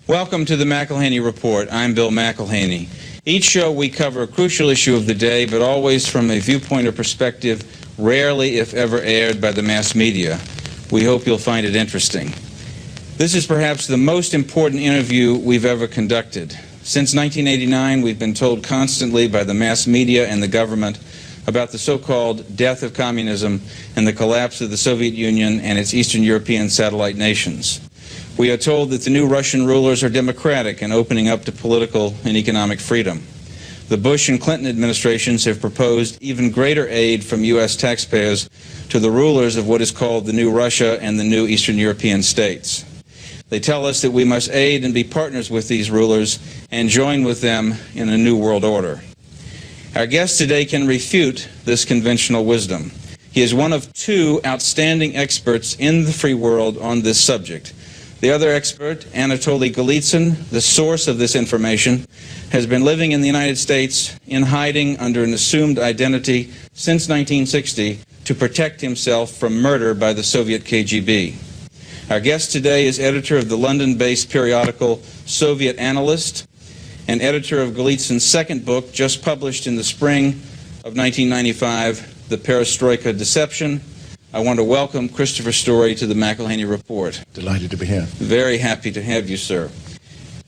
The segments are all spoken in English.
Welcome to the McElhaney Report. I'm Bill McElhaney. Each show we cover a crucial issue of the day, but always from a viewpoint or perspective rarely, if ever, aired by the mass media. We hope you'll find it interesting. This is perhaps the most important interview we've ever conducted. Since 1989, we've been told constantly by the mass media and the government about the so-called death of communism and the collapse of the Soviet Union and its Eastern European satellite nations. We are told that the new Russian rulers are democratic and opening up to political and economic freedom. The Bush and Clinton administrations have proposed even greater aid from U.S. taxpayers to the rulers of what is called the new Russia and the new Eastern European states. They tell us that we must aid and be partners with these rulers and join with them in a new world order. Our guest today can refute this conventional wisdom. He is one of two outstanding experts in the free world on this subject. The other expert, Anatoly Golitsyn, the source of this information, has been living in the United States in hiding under an assumed identity since 1960 to protect himself from murder by the Soviet KGB. Our guest today is editor of the London-based periodical Soviet Analyst and editor of Golitsyn's second book, just published in the spring of 1995, The Perestroika Deception. I want to welcome Christopher Story to the McElhaney Report. Delighted to be here. Very happy to have you, sir.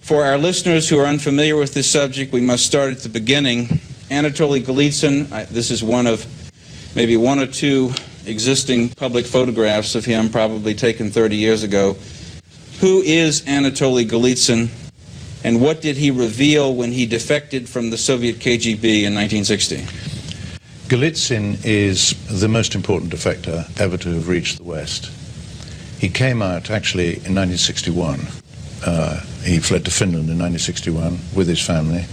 For our listeners who are unfamiliar with this subject, we must start at the beginning. Anatoly Golitsyn, this is one of maybe one or two existing public photographs of him, probably taken 30 years ago. Who is Anatoly Golitsyn, and what did he reveal when he defected from the Soviet KGB in 1960? Golitsyn is the most important defector ever to have reached the West. He came out actually in 1961. He fled to Finland in 1961 with his family,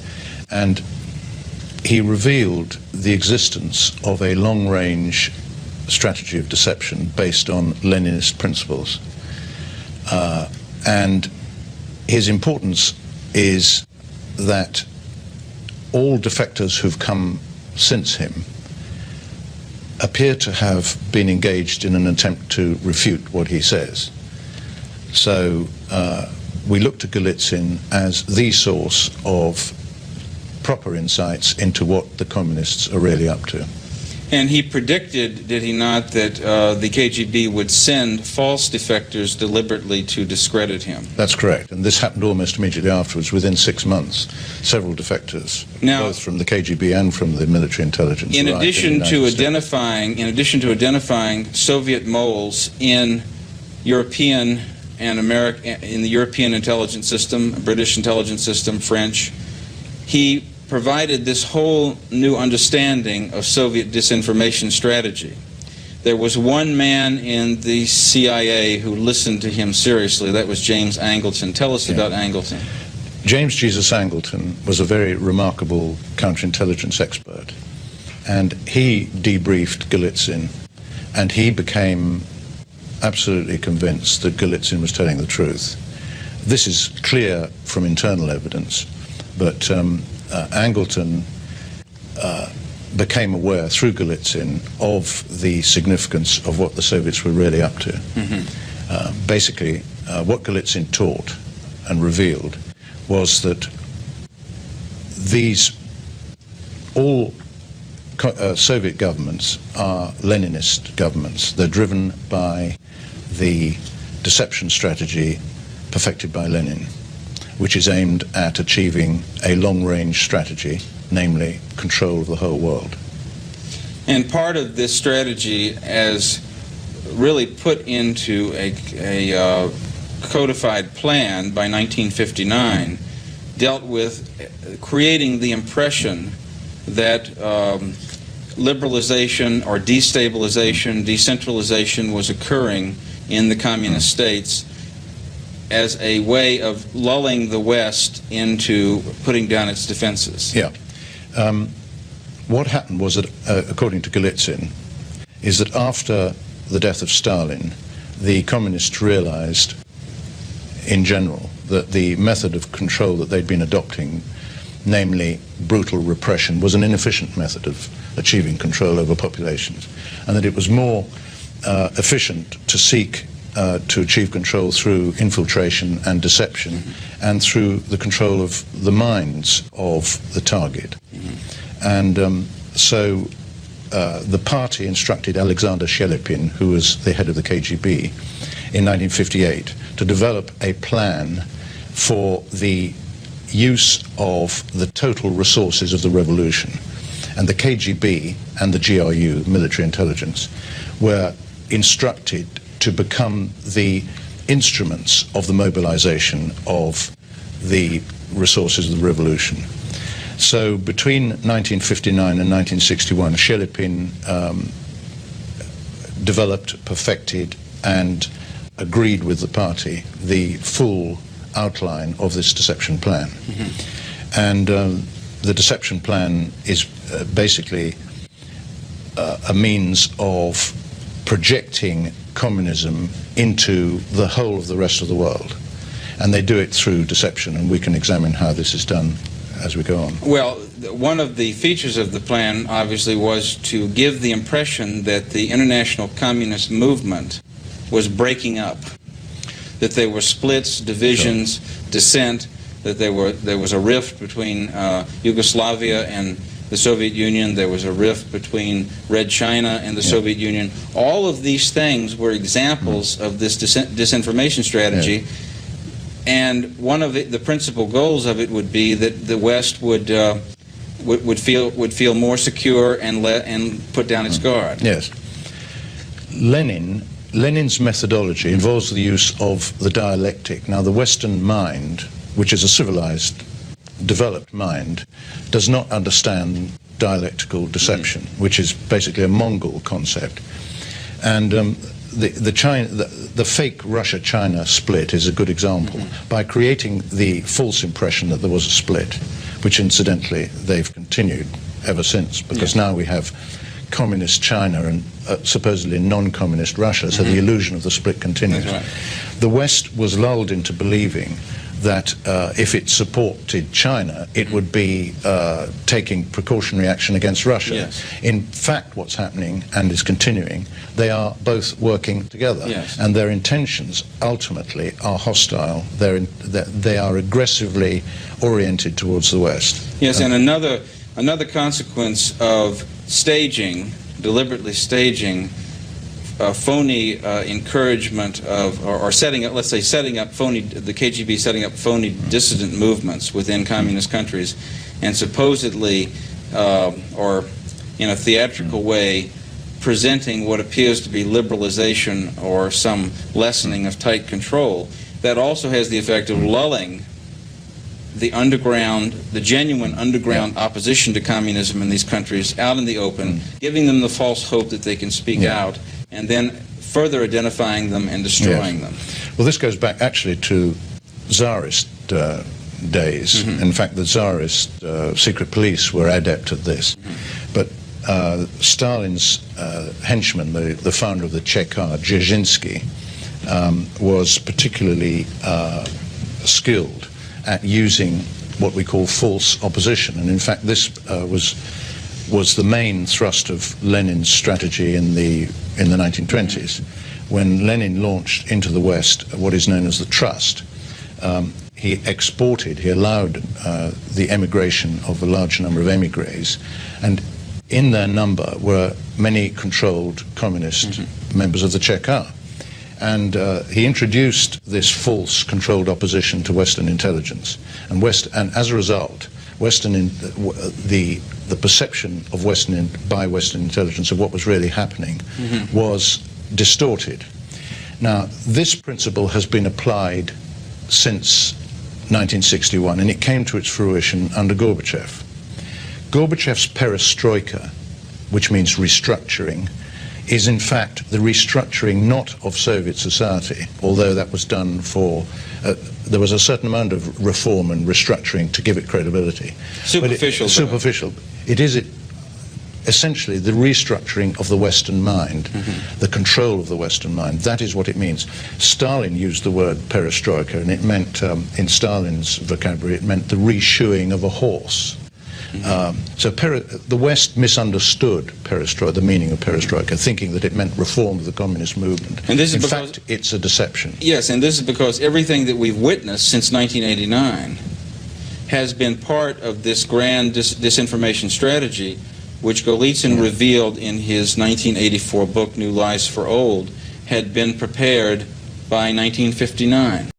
and he revealed the existence of a long-range strategy of deception based on Leninist principles. And his importance is that all defectors who've come since him appear to have been engaged in an attempt to refute what he says. So we look to Golitsyn as the source of proper insights into what the communists are really up to. And he predicted, did he not, that the KGB would send false defectors deliberately to discredit him? That's correct, and this happened almost immediately afterwards. Within 6 months, several defectors, both from the KGB and from the military intelligence. In addition to identifying Soviet moles in European and in the European intelligence system, British intelligence system, French, he provided this whole new understanding of Soviet disinformation strategy. There was one man in the CIA who listened to him seriously. That was James Angleton. Tell us about Angleton. James Jesus Angleton was a very remarkable counterintelligence expert, and he debriefed Golitsyn, and he became absolutely convinced that Golitsyn was telling the truth. This is clear from internal evidence, but Angleton became aware through Golitsyn of the significance of what the Soviets were really up to. Mm-hmm. Basically, what Golitsyn taught and revealed was that all Soviet governments are Leninist governments. They're driven by the deception strategy perfected by Lenin, which is aimed at achieving a long-range strategy, namely control of the whole world. And part of this strategy, as really put into a codified plan by 1959, dealt with creating the impression that liberalization or destabilization, decentralization was occurring in the communist states as a way of lulling the West into putting down its defenses. Yeah. What happened was that, according to Golitsyn, is that after the death of Stalin, the communists realized, in general, that the method of control that they'd been adopting, namely brutal repression, was an inefficient method of achieving control over populations, and that it was more efficient to seek to achieve control through infiltration and deception, and through the control of the minds of the target. And so the party instructed Alexander Shelepin, who was the head of the KGB, in 1958 to develop a plan for the use of the total resources of the revolution. And the KGB and the GRU, military intelligence, were instructed to become the instruments of the mobilization of the resources of the revolution. So between 1959 and 1961, Shelepin developed, perfected, and agreed with the party the full outline of this deception plan. And the deception plan is basically a means of projecting communism into the whole of the rest of the world. And they do it through deception, and we can examine how this is done as we go on. Well, one of the features of the plan, obviously, was to give the impression that the international communist movement was breaking up, that there were splits, divisions, dissent, that there was a rift between Yugoslavia and the Soviet Union, there was a rift between Red China and the Soviet Union. All of these things were examples of this disinformation strategy. And one of the principal goals of it would be that the West would feel more secure and put down its guard. Yes. Lenin's methodology involves the use of the dialectic. Now, the Western mind, which is a civilized, developed mind, does not understand dialectical deception, which is basically a Mongol concept. And the fake Russia-China split is a good example. By creating the false impression that there was a split, which incidentally they've continued ever since, because now we have communist China and supposedly non-communist Russia, so the illusion of the split continues. That's right. The West was lulled into believing that if it supported China, it would be taking precautionary action against Russia. Yes. In fact, what's happening, and is continuing, they are both working together, and their intentions ultimately are hostile. They are aggressively oriented towards the West. Yes, and another consequence of staging, deliberately staging, phony encouragement of, or setting up, let's say, setting up phony, the KGB setting up phony dissident movements within communist countries, and supposedly, or in a theatrical way, presenting what appears to be liberalization or some lessening of tight control. That also has the effect of lulling the underground, the genuine underground opposition to communism in these countries out in the open, giving them the false hope that they can speak out, and then further identifying them and destroying them. Well, this goes back actually to Tsarist days. In fact, the Tsarist secret police were adept at this. But Stalin's henchman, the founder of the Cheka, Dzerzhinsky, was particularly skilled at using what we call false opposition. And in fact, this was the main thrust of Lenin's strategy in the 1920s, when Lenin launched into the West what is known as the Trust. He allowed the emigration of a large number of émigrés, and in their number were many controlled communist members of the Cheka. And he introduced this false controlled opposition to Western intelligence, and as a result, the perception of by Western intelligence of what was really happening was distorted. Now, this principle has been applied since 1961, and it came to its fruition under Gorbachev. Gorbachev's perestroika, which means restructuring, is in fact the restructuring not of Soviet society, although that was done for, there was a certain amount of reform and restructuring to give it credibility. Superficial. Superficial. It is essentially the restructuring of the Western mind, the control of the Western mind. That is what it means. Stalin used the word perestroika, and it meant, in Stalin's vocabulary, it meant the reshoeing of a horse. So the West misunderstood perestroika, the meaning of perestroika, thinking that it meant reform of the communist movement. And this is In because, fact, it's a deception. yes, and this is because everything that we've witnessed since 1989 has been part of this grand disinformation strategy, which Golitsyn revealed in his 1984 book, New Lies for Old, had been prepared by 1959.